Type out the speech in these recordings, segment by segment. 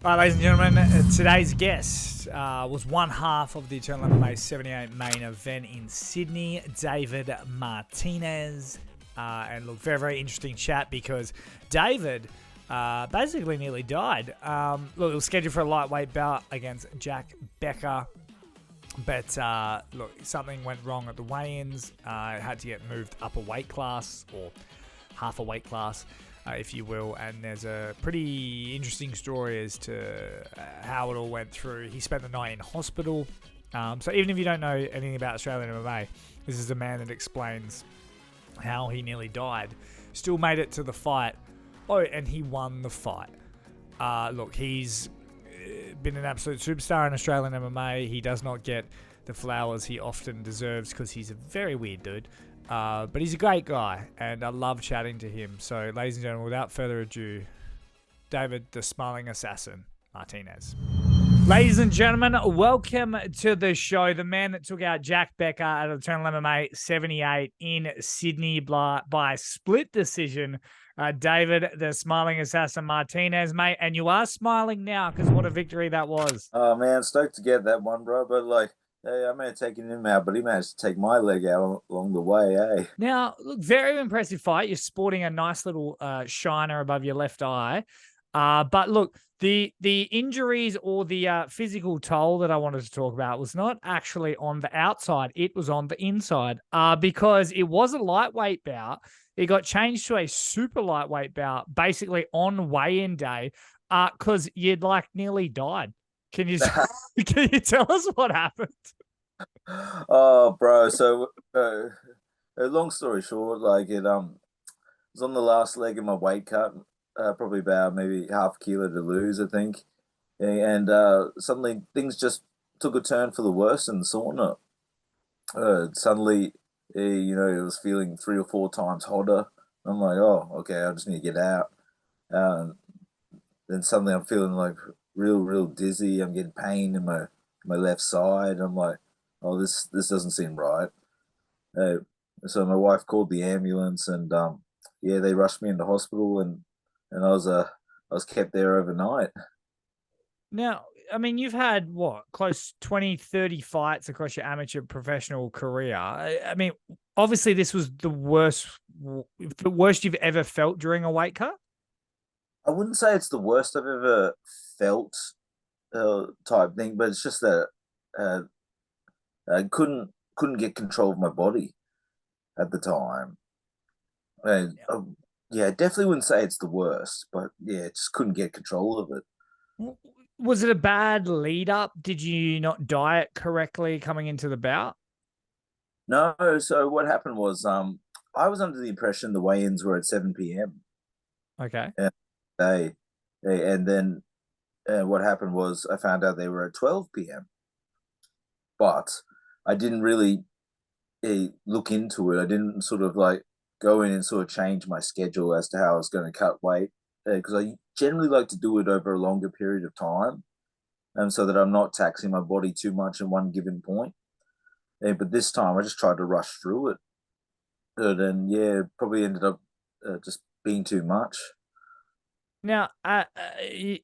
All right, ladies and gentlemen, today's guest was one half of the Eternal MMA 78 main event in Sydney, David Martinez. And look, very, very interesting chat because David basically nearly died. Look, it was scheduled for a lightweight bout against Jack Becker. But look, something went wrong at the weigh-ins. It had to get moved up a weight class or half a weight class, if you will. And there's a pretty interesting story as to how it all went through. He spent the night in hospital. So even if you don't know anything about Australian MMA, this is a man that explains how he nearly died. Still made it to the fight. Oh, and he won the fight. Look, he's been an absolute superstar in Australian MMA. He does not get the flowers he often deserves because he's a very weird dude. But he's a great guy, and I love chatting to him. So, ladies and gentlemen, without further ado, David, the Smiling Assassin, Martinez. Ladies and gentlemen, welcome to the show. The man that took out Jack Becker at Eternal MMA 78 in Sydney by split decision, David, the Smiling Assassin Martinez, mate. And you are smiling now because what a victory that was. Oh man, stoked to get that one, bro. But hey, I may have taken him out, but he managed to take my leg out along the way, eh? Now, look, very impressive fight. You're sporting a nice little shiner above your left eye. But look, the injuries or the physical toll that I wanted to talk about was not actually on the outside. It was on the inside because it was a lightweight bout. It got changed to a super lightweight bout basically on weigh-in day because you'd like nearly died. Can you tell us what happened? Oh, bro. So, long story short, it was on the last leg of my weight cut, probably about maybe half a kilo to lose, I think, and suddenly things just took a turn for the worse in the sauna. Suddenly, it was feeling 3 or 4 times hotter. I'm like, oh, okay, I just need to get out. Um, then suddenly I'm feeling like real dizzy. I'm getting pain in my left side. I'm like, oh, this doesn't seem right. Uh, so my wife called the ambulance, and yeah, they rushed me into hospital, and I was kept there overnight. Now, I mean, you've had what, close 20, 30 fights across your amateur professional career. I mean, obviously this was the worst you've ever felt during a weight cut. I wouldn't say it's the worst I've ever felt, type thing, but it's just that uh, I couldn't get control of my body at the time. And yeah, definitely wouldn't say it's the worst, but yeah, just couldn't get control of it. Was it a bad lead up? Did you not diet correctly coming into the bout? No, so what happened was I was under the impression the weigh-ins were at 7 p.m. Okay. and and then what happened was I found out they were at 12 p.m. But I didn't really look into it. I didn't sort of like go in and sort of change my schedule as to how I was going to cut weight because I generally like to do it over a longer period of time, so that I'm not taxing my body too much in one given point. But this time I just tried to rush through it, and yeah, probably ended up just being too much. Now,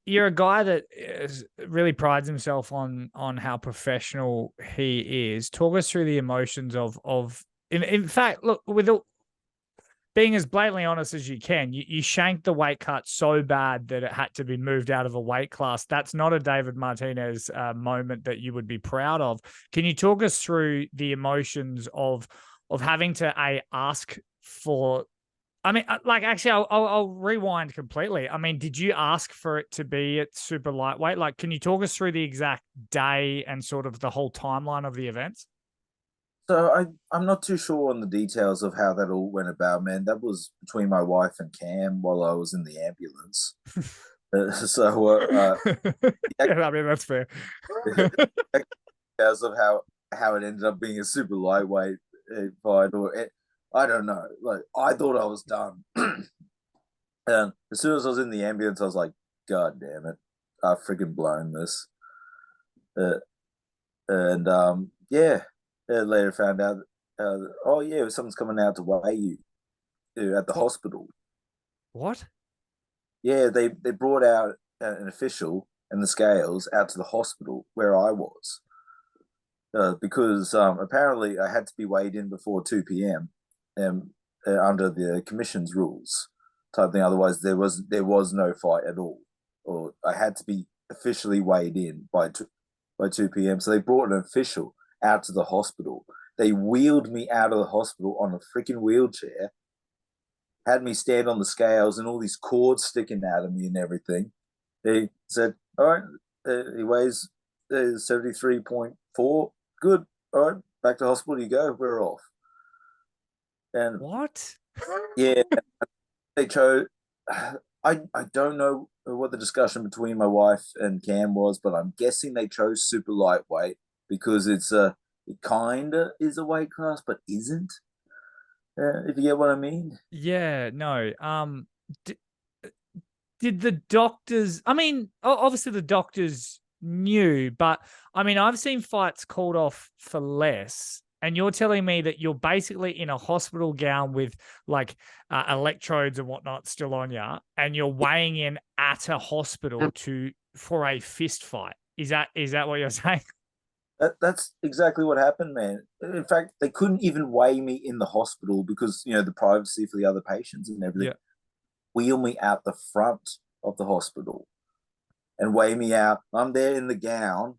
you're a guy that really prides himself on how professional he is. Talk us through the emotions of in fact, look, with being as blatantly honest as you can, you shanked the weight cut so bad that it had to be moved out of a weight class. That's not a David Martinez moment that you would be proud of. Can you talk us through the emotions of having to ask for? I mean, like, actually, I'll rewind completely. I mean, did you ask for it to be at super lightweight? Like, can you talk us through the exact day and sort of the whole timeline of the events? So I'm not too sure on the details of how that all went about, man. That was between my wife and Cam while I was in the ambulance. Yeah, Yeah, I mean, that's fair. because of how it ended up being a super lightweight fight, I don't know. Like I thought I was done, and as soon as I was in the ambulance, I was like, "God damn it, I've freaking blown this." Uh, and yeah, later found out, oh yeah, someone's coming out to weigh you at the What? hospital. What? Yeah, they brought out an official and the scales out to the hospital where I was. Because apparently I had to be weighed in before 2 p.m. Under the commission's rules type thing. Otherwise, there was no fight at all, or I had to be officially weighed in by 2 p.m. So they brought an official out to the hospital. They wheeled me out of the hospital on a freaking wheelchair, had me stand on the scales and all these cords sticking out of me and everything. They said, all right, he weighs 73.4. Good. All right, back to hospital you go. We're off. And What? yeah, they chose. I don't know what the discussion between my wife and Cam was, but I'm guessing they chose super lightweight because it kind of is a weight class, but isn't. If you get what I mean. Yeah, no. D- did the doctors? I mean, obviously the doctors knew, but I mean, I've seen fights called off for less. And you're telling me that you're basically in a hospital gown with like electrodes and whatnot still on you, and you're weighing in at a hospital for a fist fight. Is that what you're saying? That's exactly what happened, man. In fact, they couldn't even weigh me in the hospital because the privacy for the other patients and everything. Yeah. Wheel me out the front of the hospital and weigh me out. I'm there in the gown,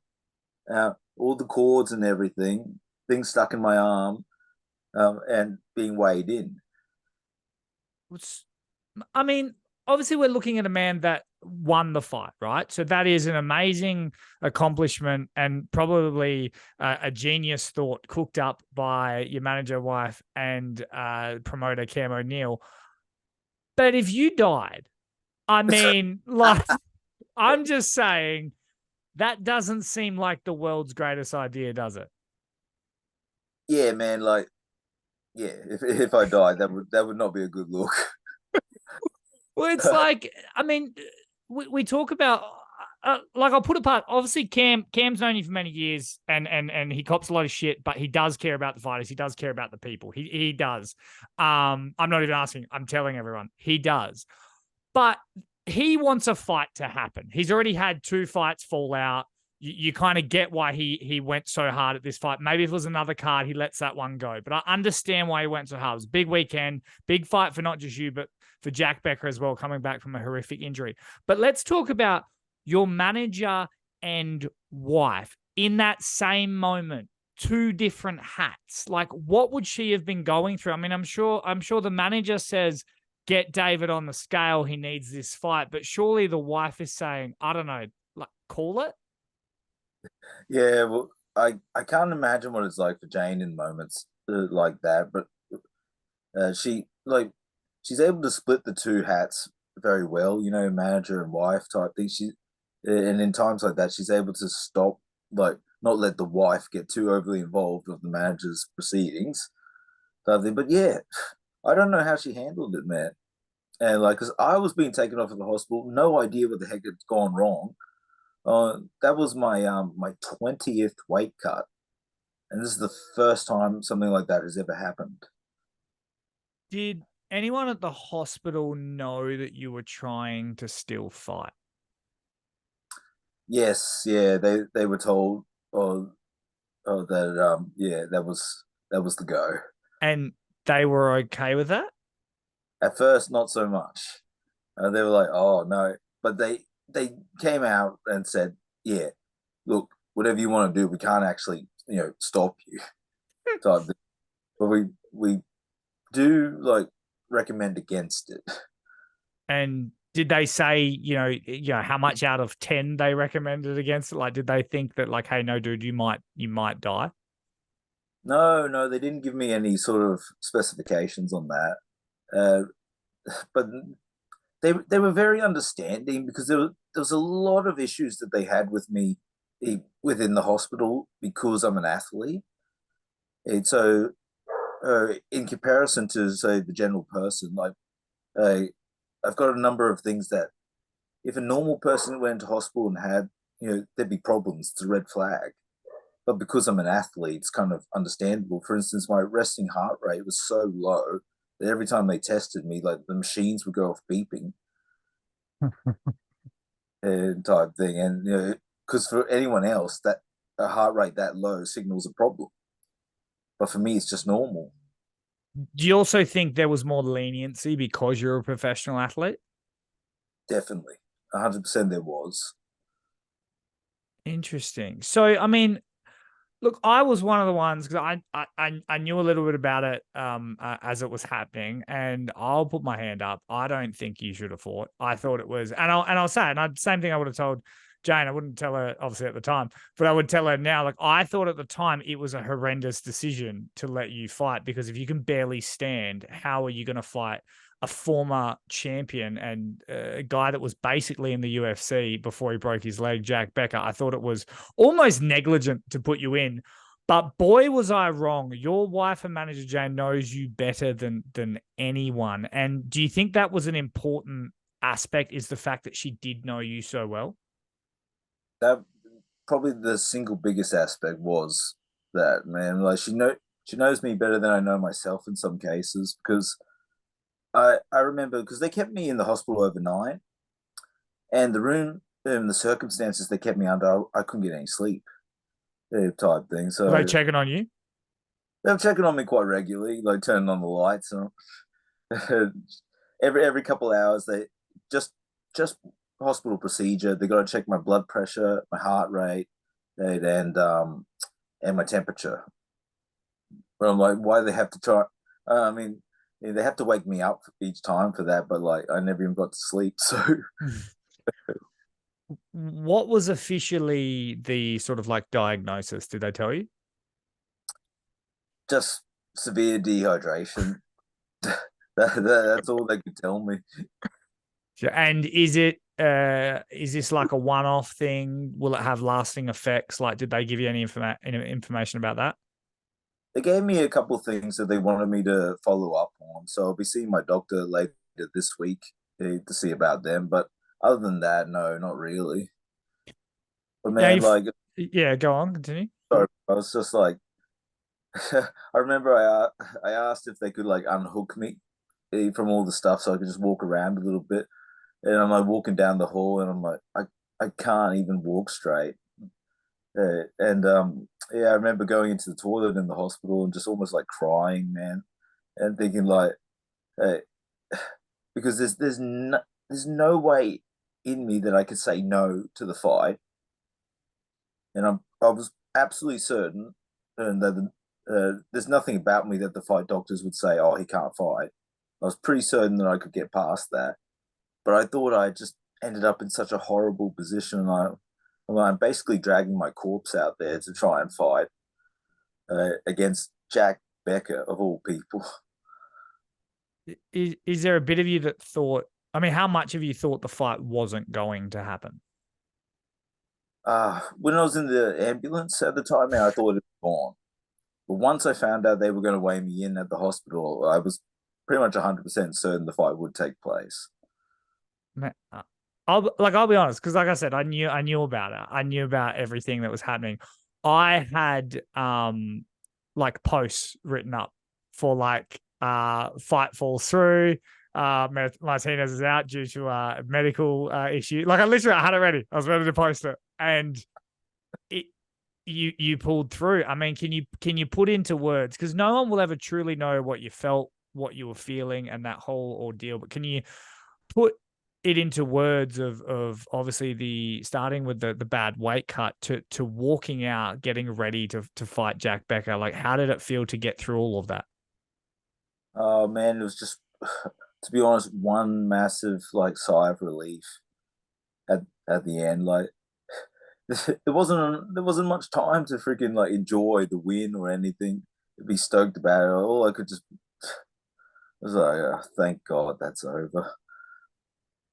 all the cords and everything, things stuck in my arm, and being weighed in. I mean, obviously we're looking at a man that won the fight, right? So that is an amazing accomplishment and probably a genius thought cooked up by your manager, wife, and promoter Cam O'Neill. But if you died, I mean, like, I'm just saying that doesn't seem like the world's greatest idea, does it? Yeah, man. Like, yeah, if I died, that would not be a good look. Well, it's like, I mean, we talk about like I'll put apart. Obviously, Cam's known you for many years, and he cops a lot of shit, but he does care about the fighters. He does care about the people. He does. I'm not even asking. I'm telling everyone he does. But he wants a fight to happen. He's already had 2 fights fall out. You kind of get why he went so hard at this fight. Maybe if it was another card, he lets that one go. But I understand why he went so hard. It was a big weekend, big fight for not just you, but for Jack Becker as well, coming back from a horrific injury. But let's talk about your manager and wife in that same moment. 2 different hats. Like, what would she have been going through? I mean, I'm sure the manager says, get David on the scale. He needs this fight. But surely the wife is saying, I don't know, like, call it. Yeah, well, I can't imagine what it's like for Jane in moments like that, but she's able to split the 2 hats very well, manager and wife type thing. And in times like that, she's able to stop, like, not let the wife get too overly involved with the manager's proceedings type thing. But yeah, I don't know how she handled it, man. And like, because I was being taken off at the hospital, no idea what the heck had gone wrong. That was my 20th weight cut, and this is the first time something like that has ever happened. Did anyone at the hospital know that you were trying to still fight? Yes, yeah, they were told, that yeah, that was the go. And they were okay with that? At first, not so much. They were like, "Oh no," but they came out and said, "Yeah, look, whatever you want to do, we can't actually stop you." Type thing. But we do like recommend against it. And did they say, how much out of 10 they recommended against it? Like, did they think that, like, hey, no, dude, you might die? No, they didn't give me any sort of specifications on that. Uh, but they were very understanding because there was a lot of issues that they had with me within the hospital because I'm an athlete. And so, in comparison to say the general person, like uh, I've got a number of things that if a normal person went into hospital and had, there'd be problems. It's a red flag. But because I'm an athlete, it's kind of understandable. For instance, my resting heart rate was so low that every time they tested me, like the machines would go off beeping. type thing. And because for anyone else, that a heart rate that low signals a problem, but for me, it's just normal. Do you also think there was more leniency because you're a professional athlete? Definitely, 100% there was. Interesting. So, I mean, look, I was one of the ones because I knew a little bit about it as it was happening, and I'll put my hand up. I don't think you should have fought. I thought it was, and I'll say it. And same thing I would have told Jane. I wouldn't tell her obviously at the time, but I would tell her now. Like I thought at the time it was a horrendous decision to let you fight because if you can barely stand, how are you going to fight a former champion and a guy that was basically in the UFC before he broke his leg, Jack Becker? I thought it was almost negligent to put you in. But boy, was I wrong. Your wife and manager, Jane, knows you better than anyone. And do you think that was an important aspect, is the fact that she did know you so well? That probably the single biggest aspect was that, man. Like she knows me better than I know myself in some cases because I remember because they kept me in the hospital overnight, and the room and the circumstances they kept me under, I couldn't get any sleep, type thing. Were they So checking on you? they were checking on me quite regularly, like turning on the lights and every couple of hours. They just just hospital procedure. They got to check my blood pressure, my heart rate, and my temperature. But I'm like, why do they have to try? I mean, they have to wake me up each time for that, but like I never even got to sleep. So What was officially the sort of like diagnosis? Did they tell you? just severe dehydration. That's all they could tell me. And is this like a one-off thing? Will it have lasting effects? Like, did they give you any information about that? They gave me a couple of things that they wanted me to follow up on. So I'll be seeing my doctor later this week to see about them. But other than that, no, not really. But Yeah, man, like, yeah, go on, continue. sorry, I was just like, I remember I asked if they could like unhook me from all the stuff so I could just walk around a little bit. And I'm like walking down the hall, and I'm like, I can't even walk straight. And yeah, I remember going into the toilet in the hospital and just almost like crying, man, and thinking like, hey, because there's no way in me that I could say no to the fight, and I was absolutely certain, and that there's nothing about me that the fight doctors would say, oh, he can't fight. I was pretty certain that I could get past that, but I thought I just ended up in such a horrible position, and I'm basically dragging my corpse out there to try and fight against Jack Becker of all people. Is there a bit of you that thought, I mean, how much of you thought the fight wasn't going to happen? When I was in the ambulance at the time, I thought it was gone. But once I found out they were going to weigh me in at the hospital, I was pretty much 100% certain the fight would take place. Man, I'll be honest, because like I said, I knew about it. I knew about everything that was happening. I had like posts written up for like fight falls through. Martinez is out due to a medical issue. Like I had it ready. I was ready to post it, and it you pulled through. I mean, can you put into words, because no one will ever truly know what you felt, what you were feeling, and that whole ordeal. But can you put it into words of obviously the starting with the bad weight cut to walking out, getting ready to fight Jack Becker? Like, how did it feel to get through all of that? Oh man, it was just, to be honest, one massive like sigh of relief at the end. Like there wasn't much time to freaking like enjoy the win or anything, to be stoked about it. All I could just was like, oh, thank God that's over.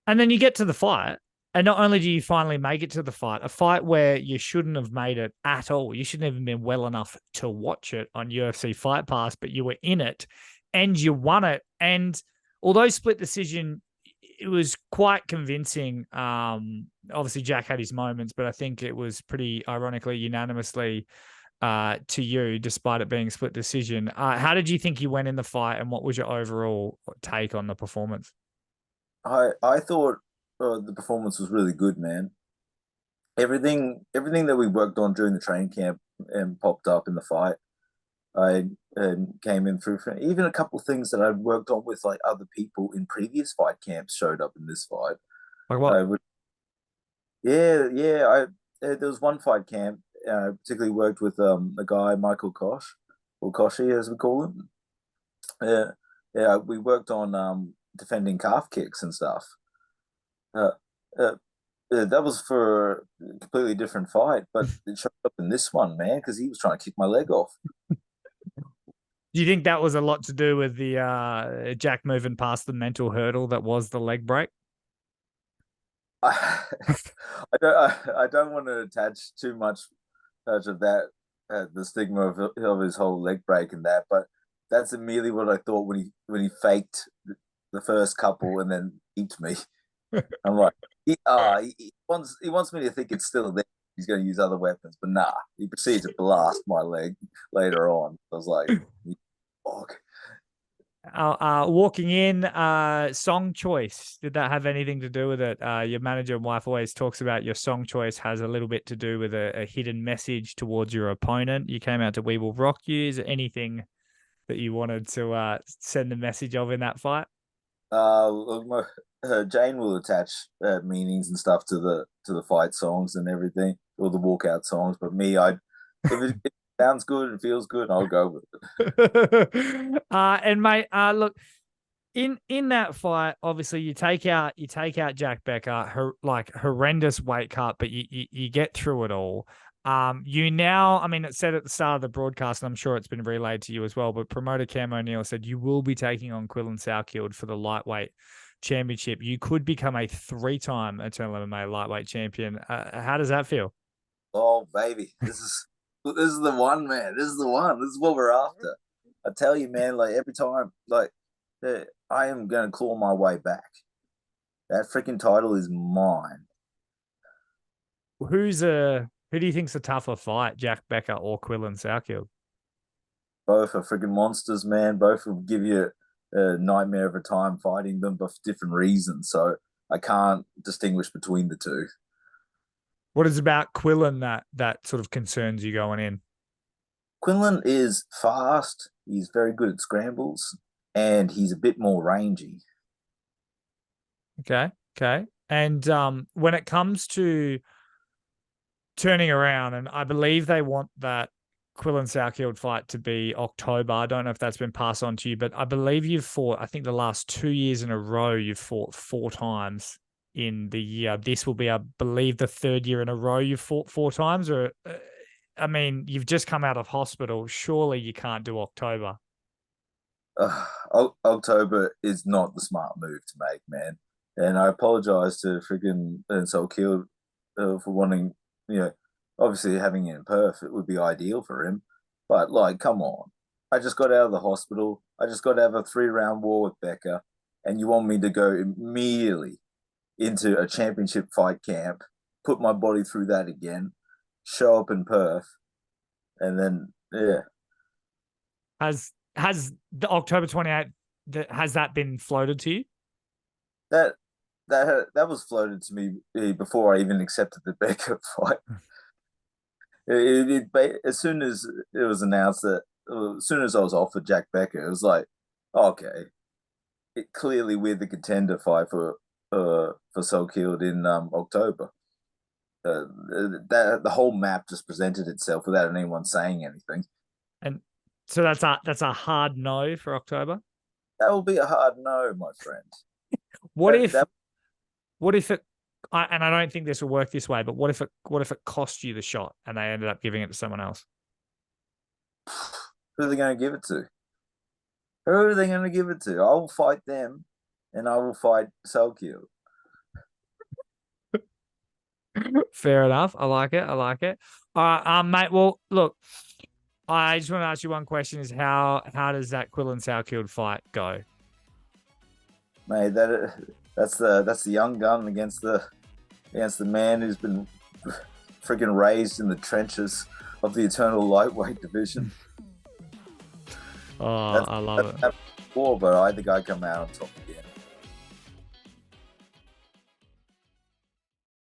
And then you get to the fight, and not only do you finally make it to the fight, a fight where you shouldn't have made it at all. You shouldn't have even been well enough to watch it on UFC Fight Pass, but you were in it and you won it. And although split decision, it was quite convincing. Obviously, Jack had his moments, but I think it was pretty ironically unanimously to you, despite it being split decision. How did you think you went in the fight, and what was your overall take on the performance? I thought the performance was really good, man. Everything that we worked on during the training camp and popped up in the fight. I came in through even a couple of things that I'd worked on with like other people in previous fight camps showed up in this fight. Like what? Yeah. There was one fight camp, particularly worked with a guy, Michael Kosh, or Koshi as we call him. Yeah, we worked on defending calf kicks and stuff. Uh, uh, that was for a completely different fight, but it showed up in this one, man, because he was trying to kick my leg off. Do you think that was a lot to do with the Jack moving past the mental hurdle that was the leg break? I don't want to attach too much of that the stigma of his whole leg break and that, but that's immediately what I thought when he faked the first couple and then eats me. I'm like, he wants me to think it's still there. He's going to use other weapons, but nah, he proceeds to blast my leg later on. I was like, fuck. Walking in, song choice. Did that have anything to do with it? Your manager and wife always talks about your song choice has a little bit to do with a hidden message towards your opponent. You came out to We Will Rock You. Is there anything that you wanted to send the message of in that fight? Jane will attach meanings and stuff to the fight songs and everything, or the walkout songs. But me, if it sounds good and feels good, I'll go with it. And mate, look, in that fight, obviously you take out Jack Becker, horrendous weight cut, but you get through it all. You now, I mean, it said at the start of the broadcast, and I'm sure it's been relayed to you as well, but promoter Cam O'Neill said you will be taking on Quillan Salkilld for the lightweight championship. You could become a 3-time Eternal MMA lightweight champion. How does that feel? Oh, baby, this is the one, man. This is the one. This is what we're after. I tell you, man, like every time, like I am going to claw my way back. That freaking title is mine. Who do you think's a tougher fight, Jack Becker or Quillan Salkilld? Both are freaking monsters, man. Both will give you a nightmare of a time fighting them, but for different reasons. So I can't distinguish between the two. What is about Quillan that sort of concerns you going in? Quillan is fast. He's very good at scrambles, and he's a bit more rangy. Okay. And when it comes to turning around, and I believe they want that Quillan Salkilld fight to be October. I don't know if that's been passed on to you, but I believe you've fought, I think the last 2 years in a row, you've fought 4 times in the year. This will be, I believe, the 3rd year in a row you've fought 4 times. Or, I mean, you've just come out of hospital. Surely you can't do October. October is not the smart move to make, man. And I apologize to freaking Salkilld for wanting, obviously having it in Perth, it would be ideal for him. But, like, come on. I just got out of the hospital. I just got to have a 3-round war with Becker. And you want me to go immediately into a championship fight camp, put my body through that again, show up in Perth, and then, yeah. Has the October 28th, has that been floated to you? That was floated to me before I even accepted the Becker fight. As soon as it was announced as soon as I was offered Jack Becker, it was like, okay, clearly we're the contender fight for Salkilld in October. The whole map just presented itself without anyone saying anything. And so that's a hard no for October? That will be a hard no, my friend. What if it, and I don't think this will work this way, but what if it cost you the shot and they ended up giving it to someone else? Who are they going to give it to? Who are they going to give it to? I will fight them, and I will fight Salkilld. Fair enough. I like it. Mate. Well, look, I just want to ask you one question: is how does that Quillan Salkilld fight go? Mate, that's the young gun against the man who's been freaking raised in the trenches of the eternal lightweight division. I love it. But I think I come out on top.